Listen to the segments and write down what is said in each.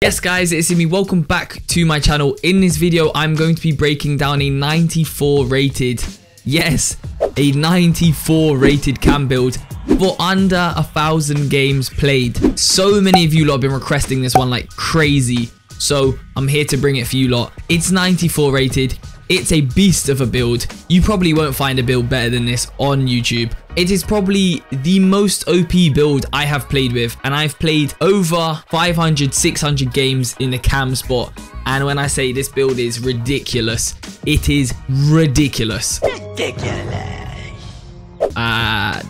Yes guys, it's me. Welcome back to my channel. In this video, I'm going to be breaking down a 94 rated, yes, a 94 rated cam build for under 1,000 games played. So many of you lot have been requesting this one like crazy, so I'm here to bring it for you lot. It's 94 rated. It's a beast of a build. You probably won't find a build better than this on YouTube. It is probably the most OP build I have played with, and I've played over 500, 600 games in the cam spot. And when I say this build is ridiculous, it is ridiculous.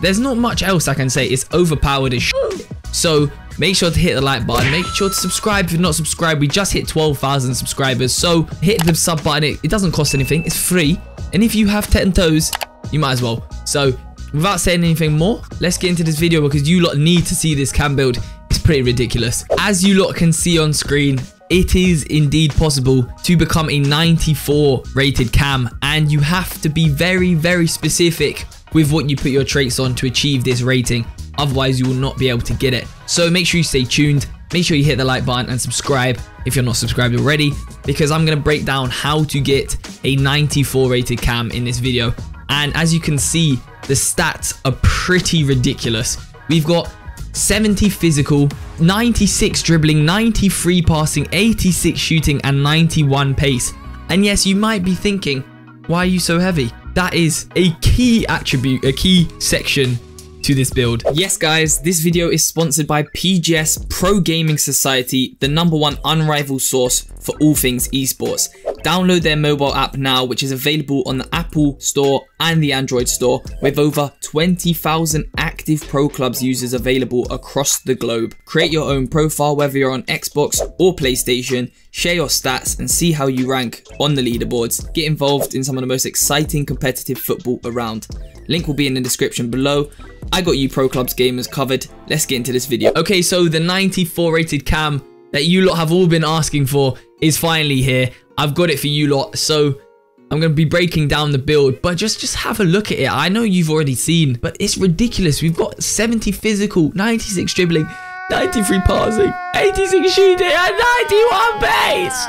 There's not much else I can say. It's overpowered as shit. So make sure to hit the like button. Make sure to subscribe if you're not subscribed. We just hit 12,000 subscribers. So hit the sub button. It doesn't cost anything. It's free. And if you have 10 toes, you might as well. So without saying anything more, let's get into this video because you lot need to see this cam build. It's pretty ridiculous. As you lot can see on screen, it is indeed possible to become a 94 rated cam. And you have to be very, very specific with what you put your traits on to achieve this rating. Otherwise, you will not be able to get it. So make sure you stay tuned. Make sure you hit the like button and subscribe if you're not subscribed already, because I'm going to break down how to get a 94 rated cam in this video. And as you can see, the stats are pretty ridiculous. We've got 70 physical, 96 dribbling, 93 passing, 86 shooting, and 91 pace. And yes, you might be thinking, why are you so heavy? That is a key attribute, a key section to this build. Yes guys, this video is sponsored by PGS Pro Gaming Society, the #1 unrivaled source for all things esports. Download their mobile app now, which is available on the Apple Store and the Android Store, with over 20,000 active Pro Clubs users available across the globe. Create your own profile, whether you're on Xbox or PlayStation, share your stats and see how you rank on the leaderboards. Get involved in some of the most exciting competitive football around. Link will be in the description below. I got you Pro Clubs gamers covered. Let's get into this video. Okay, so the 94 rated cam that you lot have all been asking for is finally here. I've got it for you lot. So I'm going to be breaking down the build, but just have a look at it. I know you've already seen, but it's ridiculous. We've got 70 physical, 96 dribbling, 93 passing, 86 shooting, and 91 pace.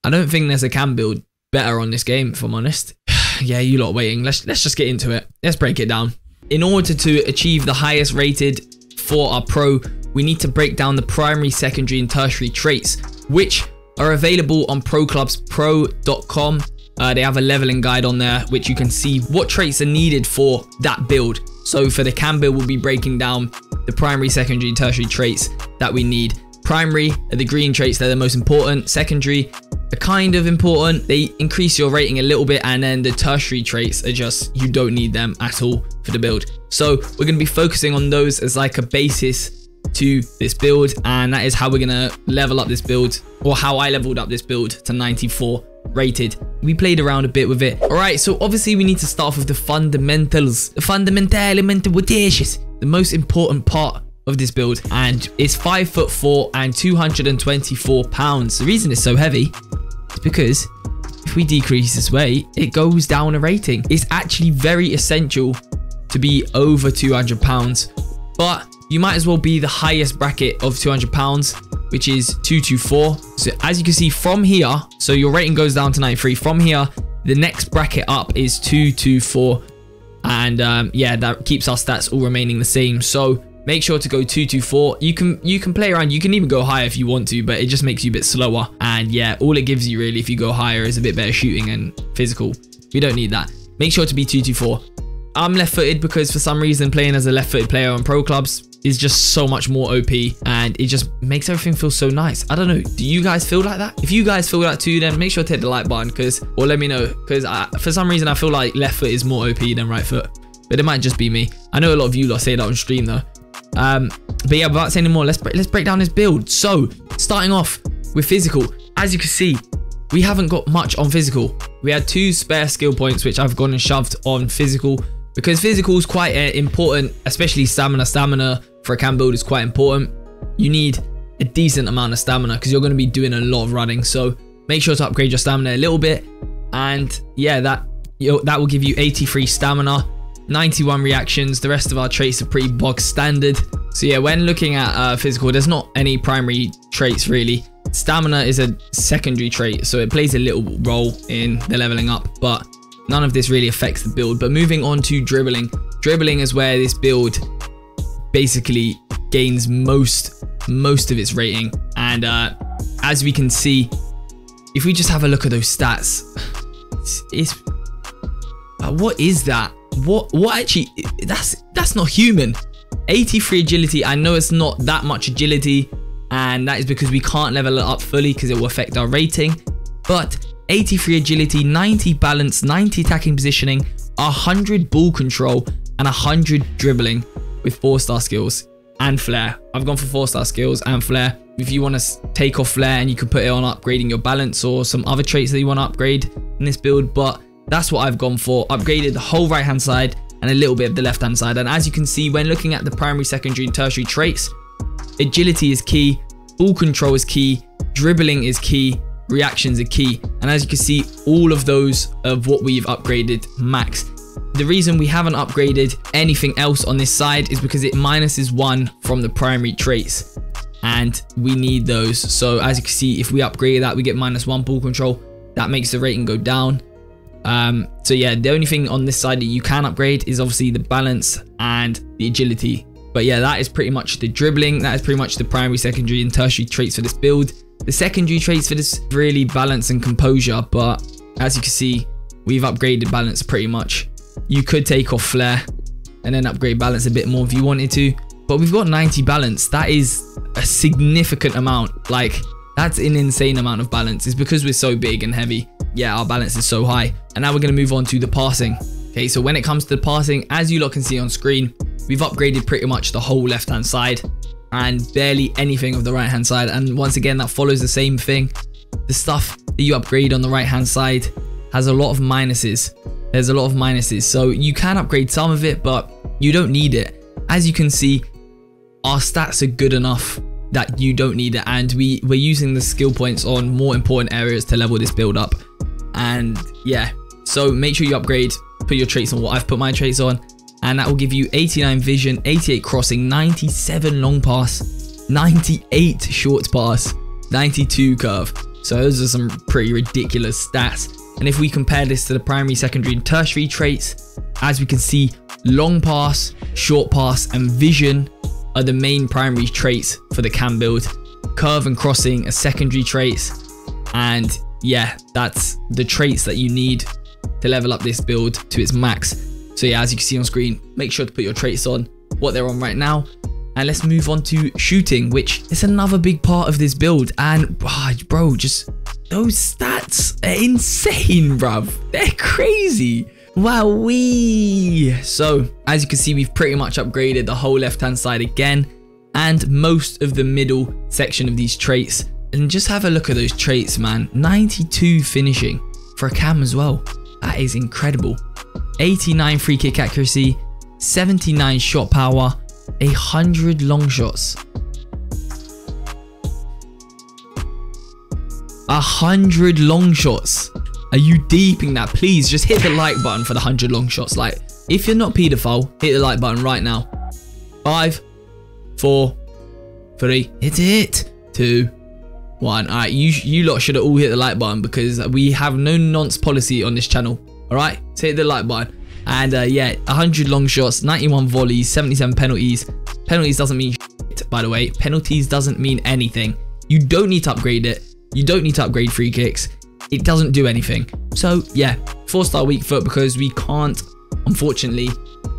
I don't think there's a cam build better on this game, if I'm honest. Yeah, you lot waiting. Let's just get into it. Let's break it down. In order to achieve the highest rated for our pro, we need to break down the primary, secondary, and tertiary traits, which are available on ProClubsPro.com. They have a leveling guide on there, which you can see what traits are needed for that build. So for the cam build, we'll be breaking down the primary, secondary, and tertiary traits that we need. Primary are the green traits, they're the most important. Secondary are kind of important, they increase your rating a little bit, and then the tertiary traits are just, you don't need them at all for the build. So we're going to be focusing on those as like a basis to this build, and that is how we're going to level up this build, or how I leveled up this build to 94 rated. We played around a bit with it. Alright, so obviously we need to start off with the fundamentals, the most important part of this build, and it's 5'4" and 224 pounds. The reason it's so heavy is because if we decrease this weight, it goes down a rating. It's actually very essential to be over 200 pounds, but you might as well be the highest bracket of 200 pounds, which is 224. So as you can see from here, so your rating goes down to 93. From here, the next bracket up is 224, and yeah, that keeps our stats all remaining the same. So make sure to go 224. You can play around. You can even go higher if you want to, but it just makes you a bit slower. And yeah, all it gives you really if you go higher is a bit better shooting and physical. We don't need that. Make sure to be 224. I'm left-footed because for some reason playing as a left-footed player on Pro Clubs is just so much more OP, and it just makes everything feel so nice. I don't know, do you guys feel like that? If you guys feel that too, then make sure to hit the like button, or let me know, because for some reason I feel like left foot is more OP than right foot, but it might just be me. I know a lot of you lot say that on stream though. But yeah, without saying any more, let's break down this build. So starting off with physical, as you can see, we haven't got much on physical. We had 2 spare skill points, which I've gone and shoved on physical, because physical is quite important, especially stamina. Stamina for a cam build is quite important. You need a decent amount of stamina because you're going to be doing a lot of running. So make sure to upgrade your stamina a little bit, and yeah, that will give you 83 stamina, 91 reactions. The rest of our traits are pretty bog standard. So yeah, when looking at physical, there's not any primary traits really. Stamina is a secondary trait, so it plays a little role in the leveling up, but none of this really affects the build. But moving on to dribbling. Dribbling is where this build basically gains most of its rating. And as we can see, if we just have a look at those stats, what is that? What actually, that's not human. 83 agility. I know it's not that much agility, and that is because we can't level it up fully because it will affect our rating. But 83 agility, 90 balance, 90 attacking positioning, 100 ball control, and 100 dribbling with 4-star skills and flair. I've gone for 4-star skills and flair. If you want to take off flair, and you can put it on upgrading your balance or some other traits that you want to upgrade in this build, but that's what I've gone for. Upgraded the whole right hand side and a little bit of the left hand side. And as you can see, when looking at the primary, secondary and tertiary traits, agility is key, ball control is key, dribbling is key, reactions are key. And as you can see, all of those of what we've upgraded max. The reason we haven't upgraded anything else on this side is because it minuses 1 from the primary traits, and we need those. So as you can see, if we upgrade that, we get -1 ball control. That makes the rating go down. So yeah, the only thing on this side that you can upgrade is obviously the balance and the agility. But yeah, that is pretty much the dribbling. That is pretty much the primary, secondary and tertiary traits for this build. The secondary traits for this really balance and composure, but as you can see, we've upgraded balance pretty much. You could take off flair and then upgrade balance a bit more if you wanted to, but we've got 90 balance. That is a significant amount. Like, that's an insane amount of balance. It's because we're so big and heavy. Yeah, our balance is so high. And now we're going to move on to the passing. Okay, so when it comes to the passing, as you lot can see on screen, we've upgraded pretty much the whole left hand side and barely anything of the right hand side. And once again, that follows the same thing. The stuff that you upgrade on the right hand side has a lot of minuses. There's a lot of minuses, so you can upgrade some of it, but you don't need it. As you can see, our stats are good enough that you don't need it, and we're using the skill points on more important areas to level this build up. And yeah, so make sure you upgrade, put your traits on what I've put my traits on, and that will give you 89 vision, 88 crossing, 97 long pass, 98 short pass, 92 curve. So those are some pretty ridiculous stats. And if we compare this to the primary, secondary and tertiary traits, as we can see, long pass, short pass and vision are the main primary traits for the cam build. Curve and crossing are secondary traits. And yeah, that's the traits that you need to level up this build to its max. So yeah, as you can see on screen, make sure to put your traits on what they're on right now. And let's move on to shooting, which is another big part of this build. And bro, just those stats are insane, bruv. They're crazy. Wowee. So as you can see, we've pretty much upgraded the whole left hand side again and most of the middle section of these traits. And just have a look at those traits, man. 92 finishing for a cam as well. That is incredible. 89 free kick accuracy, 79 shot power, 100 long shots. 100 long shots. Are you deeping that? Please just hit the like button for the 100 long shots. Like, if you're not pedophile, hit the like button right now. 5, 4, 3, hit it. 2, 1. All right, you lot should have all hit the like button because we have no nonce policy on this channel. All right, so hit the like button. And yeah, 100 long shots, 91 volleys, 77 penalties. Penalties doesn't mean shit, by the way. Penalties doesn't mean anything. You don't need to upgrade it. You don't need to upgrade free kicks. It doesn't do anything. So yeah, 4-star weak foot because we can't, unfortunately,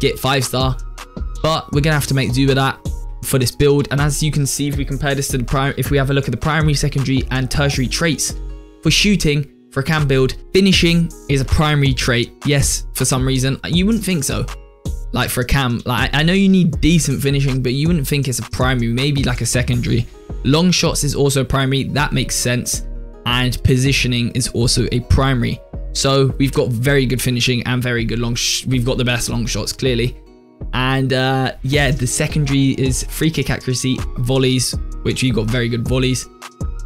get 5-star. But we're gonna have to make do with that for this build. And as you can see, if we compare this to the if we have a look at the primary, secondary, and tertiary traits for shooting. For a cam build, finishing is a primary trait. Yes, for some reason. You wouldn't think so. Like for a cam, like I know you need decent finishing, but you wouldn't think it's a primary, maybe like a secondary. Long shots is also primary, that makes sense. And positioning is also a primary. So we've got very good finishing and very good we've got the best long shots, clearly. And yeah, the secondary is free kick accuracy, volleys, which we've got very good volleys.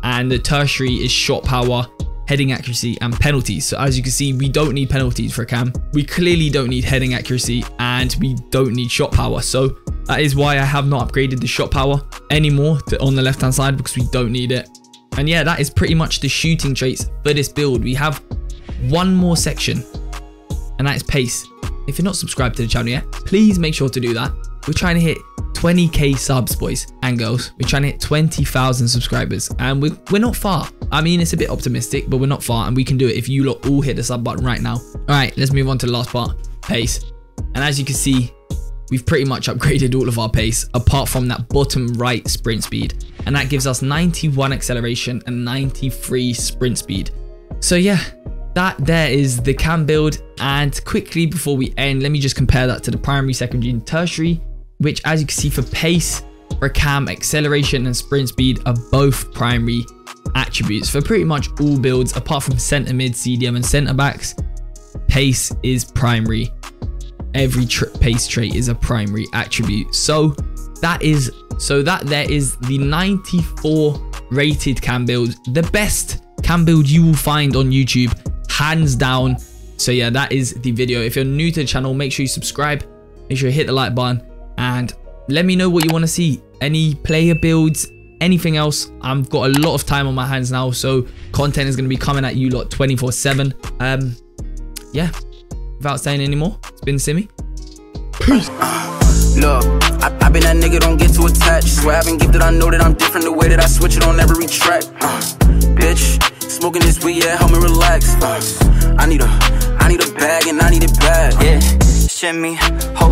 And the tertiary is shot power, heading accuracy and penalties. So as you can see, we don't need penalties for a cam. We clearly don't need heading accuracy and we don't need shot power. So That is why I have not upgraded the shot power anymore on the left hand side, because we don't need it. And yeah, that is pretty much the shooting traits for this build. We have one more section, and that is pace. If you're not subscribed to the channel yet, please make sure to do that. We're trying to hit 20k subs, boys and girls. We're trying to hit 20,000 subscribers, and we're not far. I mean, it's a bit optimistic, but we're not far, and we can do it if you lot all hit the sub button right now. All right, let's move on to the last part, pace. And as you can see, we've pretty much upgraded all of our pace, apart from that bottom right sprint speed, and that gives us 91 acceleration and 93 sprint speed. So yeah, that there is the cam build. And quickly before we end, let me just compare that to the primary, secondary, and tertiary, which, as you can see, for pace, for cam, acceleration, and sprint speed are both primary attributes for pretty much all builds, apart from centre mid, CDM, and centre backs. Pace is primary. Every pace trait is a primary attribute. So that there is the 94 rated cam build, the best cam build you will find on YouTube, hands down. So yeah, that is the video. If you're new to the channel, make sure you subscribe, make sure you hit the like button, and let me know what you want to see. Any player builds, anything else. I've got a lot of time on my hands now, so content is going to be coming at you lot 24/7. Yeah, without saying any more, it's been Simmy. Peace. Look, I been that nigga, don't get too attached. Swear I've been gifted, I know that I'm different. The way that I switch it on every track. Bitch, smoking this weed, yeah, help me relax. I need a bag and I need it bad. Yeah, shimmy, hold